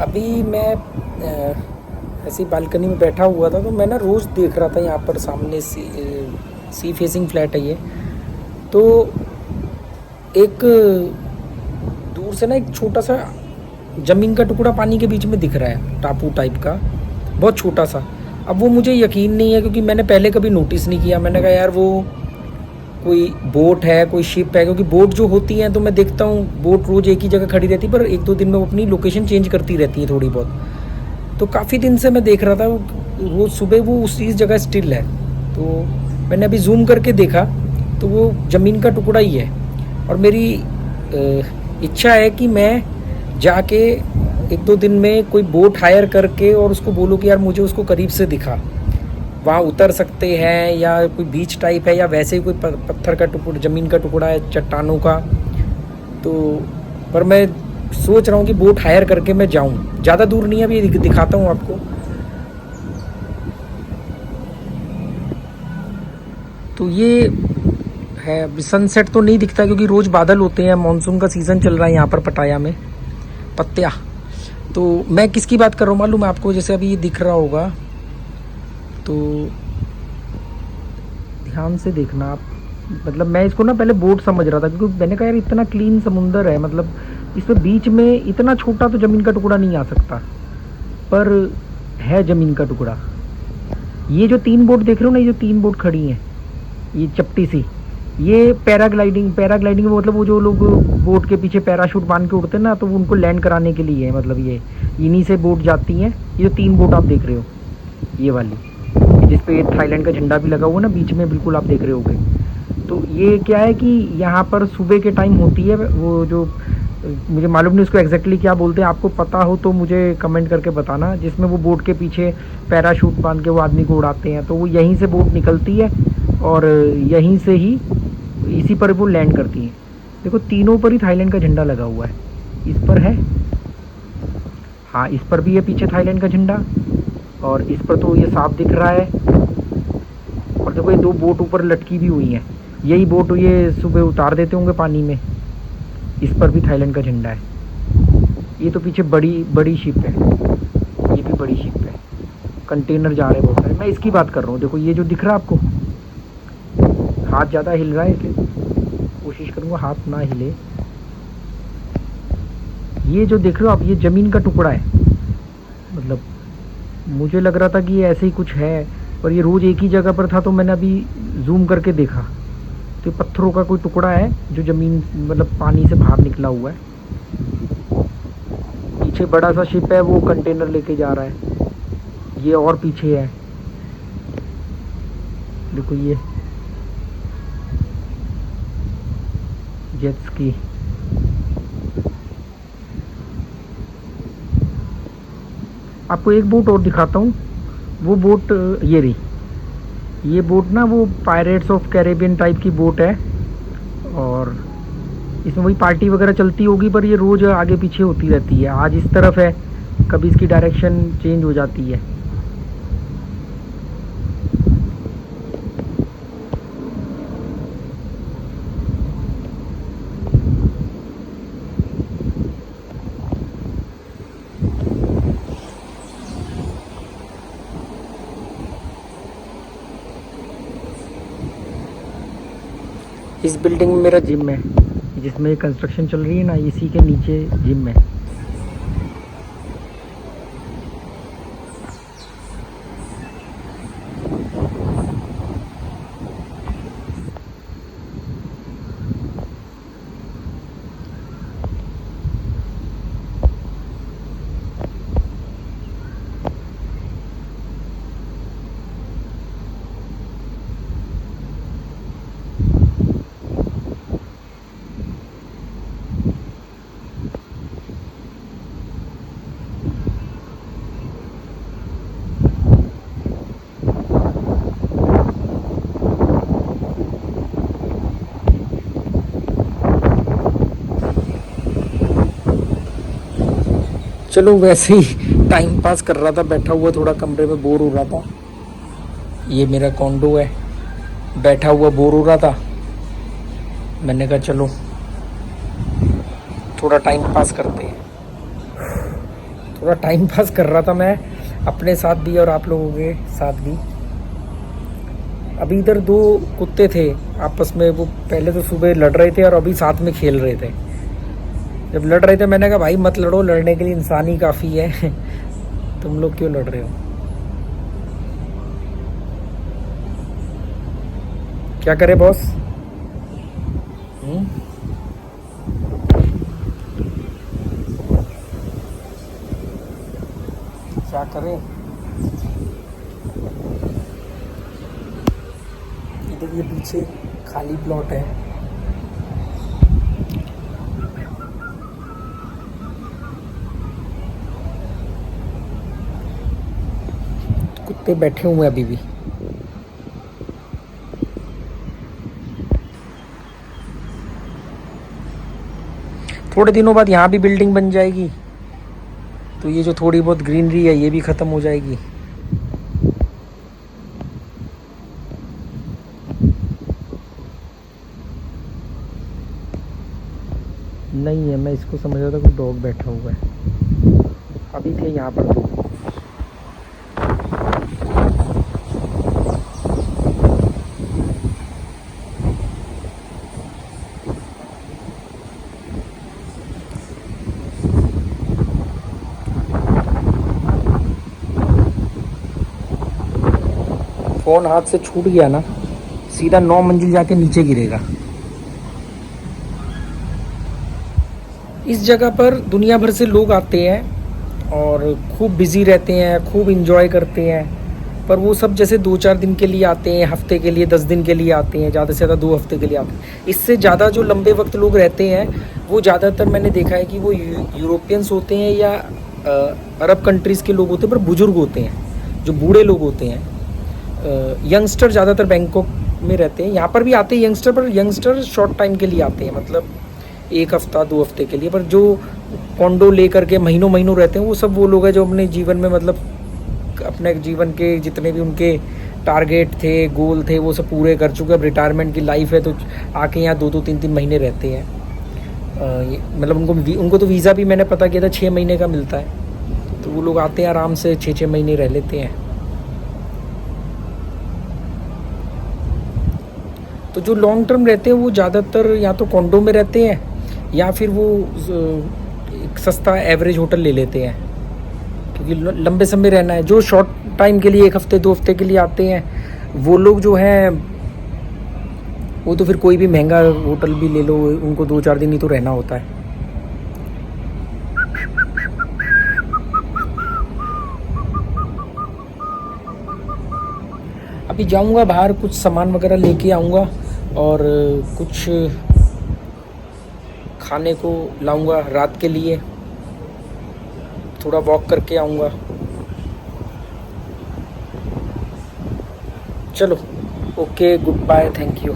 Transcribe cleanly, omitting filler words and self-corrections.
अभी मैं ऐसी बालकनी में बैठा हुआ था, तो मैं ना रोज़ देख रहा था यहाँ पर सामने सी फेसिंग फ्लैट है ये। तो एक दूर से ना एक छोटा सा ज़मीन का टुकड़ा पानी के बीच में दिख रहा है, टापू टाइप का, बहुत छोटा सा। अब वो मुझे यकीन नहीं है क्योंकि मैंने पहले कभी नोटिस नहीं किया। मैंने कहा यार वो कोई बोट है, कोई शिप है, क्योंकि बोट जो होती हैं तो मैं देखता हूँ बोट रोज़ एक ही जगह खड़ी रहती है, पर एक दो दिन में वो अपनी लोकेशन चेंज करती रहती है थोड़ी बहुत। तो काफ़ी दिन से मैं देख रहा था रोज़ सुबह वो उसी जगह स्टिल है। तो मैंने अभी जूम करके देखा तो वो ज़मीन का टुकड़ा ही है। और मेरी इच्छा है कि मैं जाके एक दो दिन में कोई बोट हायर करके और उसको बोलूँ कि यार मुझे उसको करीब से दिखा, वहाँ उतर सकते हैं, या कोई बीच टाइप है, या वैसे ही कोई पत्थर का टुकड़ा, ज़मीन का टुकड़ा है चट्टानों का। तो पर मैं सोच रहा हूँ कि बोट हायर करके मैं जाऊँ, ज़्यादा दूर नहीं है, अभी दिखाता हूँ आपको। तो ये है, अभी सनसेट तो नहीं दिखता क्योंकि रोज़ बादल होते हैं, मानसून का सीज़न चल रहा है यहाँ पर पटाया में, पत्तिया। तो मैं किसकी बात कर रहा हूँ मालूम है आपको, जैसे अभी ये दिख रहा होगा, तो ध्यान से देखना आप। मतलब मैं इसको ना पहले बोट समझ रहा था क्योंकि मैंने कहा यार इतना क्लीन समुंदर है, मतलब इसमें बीच में इतना छोटा तो ज़मीन का टुकड़ा नहीं आ सकता, पर है ज़मीन का टुकड़ा। ये जो तीन बोट देख रहे हो ना, ये जो तीन बोट खड़ी हैं, ये चपटी सी, ये पैराग्लाइडिंग में, मतलब वो जो लोग बोट के पीछे पैराशूट बांध के उड़ते हैं ना, तो वो उनको लैंड कराने के लिए है। मतलब ये इन्हीं से बोट जाती हैं। ये जो तीन बोट आप देख रहे हो, ये वाली जिस पे थाईलैंड का झंडा भी लगा हुआ ना बीच में, बिल्कुल आप देख रहे होगे। तो ये क्या है कि यहाँ पर सुबह के टाइम होती है वो जो, मुझे मालूम नहीं उसको एग्जैक्टली क्या बोलते हैं, आपको पता हो तो मुझे कमेंट करके बताना, जिसमें वो बोट के पीछे पैराशूट बांध के वो आदमी को उड़ाते हैं। तो वो यहीं से बोट निकलती है और यहीं से ही इसी पर वो लैंड करती है। देखो तीनों पर ही थाईलैंड का झंडा लगा हुआ है। इस पर है, हाँ इस पर भी है पीछे थाईलैंड का झंडा, और इस पर तो ये साफ दिख रहा है। और देखो ये दो बोट ऊपर लटकी भी हुई हैं, यही बोट ये सुबह उतार देते होंगे पानी में। इस पर भी थाईलैंड का झंडा है। ये तो पीछे बड़ी बड़ी शिप है, ये भी बड़ी शिप है, कंटेनर जा रहे हैं बहुत सारे। मैं इसकी बात कर रहा हूँ, देखो ये जो दिख रहा है आपको, हाथ ज़्यादा हिल रहा है इसलिए कोशिश करूँगा हाथ ना हिले। ये जो देख रहे हो आप, ये ज़मीन का टुकड़ा है। मतलब मुझे लग रहा था कि ये ऐसे ही कुछ है, पर ये रोज़ एक ही जगह पर था, तो मैंने अभी जूम करके देखा तो ये पत्थरों का कोई टुकड़ा है जो ज़मीन, मतलब पानी से बाहर निकला हुआ है। पीछे बड़ा सा शिप है, वो कंटेनर लेके जा रहा है। ये और पीछे है, देखो ये जेट स्की। आपको एक बोट और दिखाता हूँ, वो बोट ये रही। ये बोट ना वो पायरेट्स ऑफ कैरेबियन टाइप की बोट है, और इसमें वही पार्टी वगैरह चलती होगी, पर ये रोज़ आगे पीछे होती रहती है। आज इस तरफ है, कभी इसकी डायरेक्शन चेंज हो जाती है। इस बिल्डिंग में मेरा जिम है, जिसमें कंस्ट्रक्शन चल रही है ना, इसी के नीचे जिम है। चलो वैसे ही टाइम पास कर रहा था, बैठा हुआ थोड़ा कमरे में बोर हो रहा था। ये मेरा कॉन्डो है, बैठा हुआ बोर हो रहा था, मैंने कहा चलो थोड़ा टाइम पास करते हैं। थोड़ा टाइम पास कर रहा था मैं अपने साथ भी और आप लोगों के साथ भी। अभी इधर दो कुत्ते थे आपस में, वो पहले तो सुबह लड़ रहे थे और अभी साथ में खेल रहे थे। जब लड़ रहे थे मैंने कहा भाई मत लड़ो, लड़ने के लिए इंसान ही काफ़ी है तुम लोग क्यों लड़ रहे हो। क्या करे बॉस? क्या करें? इधर ये पीछे खाली प्लॉट है। कुत्ते बैठे हुए हैं अभी भी। थोड़े दिनों बाद यहाँ भी बिल्डिंग बन जाएगी, तो ये जो थोड़ी बहुत ग्रीनरी है ये भी ख़त्म हो जाएगी। नहीं है, मैं इसको समझ रहा था कोई डॉग बैठा हुआ है। अभी थे यहाँ पर दो। फ़ोन हाथ से छूट गया ना, सीधा 9 मंजिल जाके नीचे गिरेगा। इस जगह पर दुनिया भर से लोग आते हैं और खूब बिज़ी रहते हैं, खूब इंजॉय करते हैं। पर वो सब जैसे 2-4 दिन के लिए आते हैं, हफ्ते के लिए, 10 दिन के लिए आते हैं, ज़्यादा से ज़्यादा 2 हफ्ते के लिए आते हैं। इससे ज़्यादा जो लंबे वक्त लोग रहते हैं वो ज़्यादातर मैंने देखा है कि वो यूरोपियंस होते हैं या अरब कंट्रीज़ के लोग होते हैं, पर बुज़ुर्ग होते हैं, जो बूढ़े लोग होते हैं। यंगस्टर ज़्यादातर बैंकॉक में रहते हैं। यहाँ पर भी आते हैं यंगस्टर, पर यंगस्टर शॉर्ट टाइम के लिए आते हैं, मतलब 1 हफ्ता 2 हफ्ते के लिए। पर जो कॉन्डो लेकर के महीनों महीनों रहते हैं वो सब वो लोग हैं जो अपने जीवन में, मतलब अपने जीवन के जितने भी उनके टारगेट थे, गोल थे, वो सब पूरे कर चुके। अब रिटायरमेंट की लाइफ है तो आके यहाँ 2-2 3-3 महीने रहते हैं। मतलब उनको तो वीज़ा भी मैंने पता किया था 6 महीने का मिलता है, तो वो लोग आते हैं आराम से 6-6 महीने रह लेते हैं। तो जो लॉन्ग टर्म रहते हैं वो ज़्यादातर या तो कॉन्डो में रहते हैं या फिर वो एक सस्ता एवरेज होटल ले लेते हैं, क्योंकि लंबे समय रहना है। जो शॉर्ट टाइम के लिए 1 हफ्ते 2 हफ्ते के लिए आते हैं वो लोग जो हैं वो तो फिर कोई भी महंगा होटल भी ले लो, उनको 2-4 दिन ही तो रहना होता है। अभी जाऊंगा बाहर, कुछ सामान वगैरह लेके आऊँगा और कुछ खाने को लाऊंगा रात के लिए, थोड़ा वॉक करके आऊँगा। चलो, okay, good bye, thank you.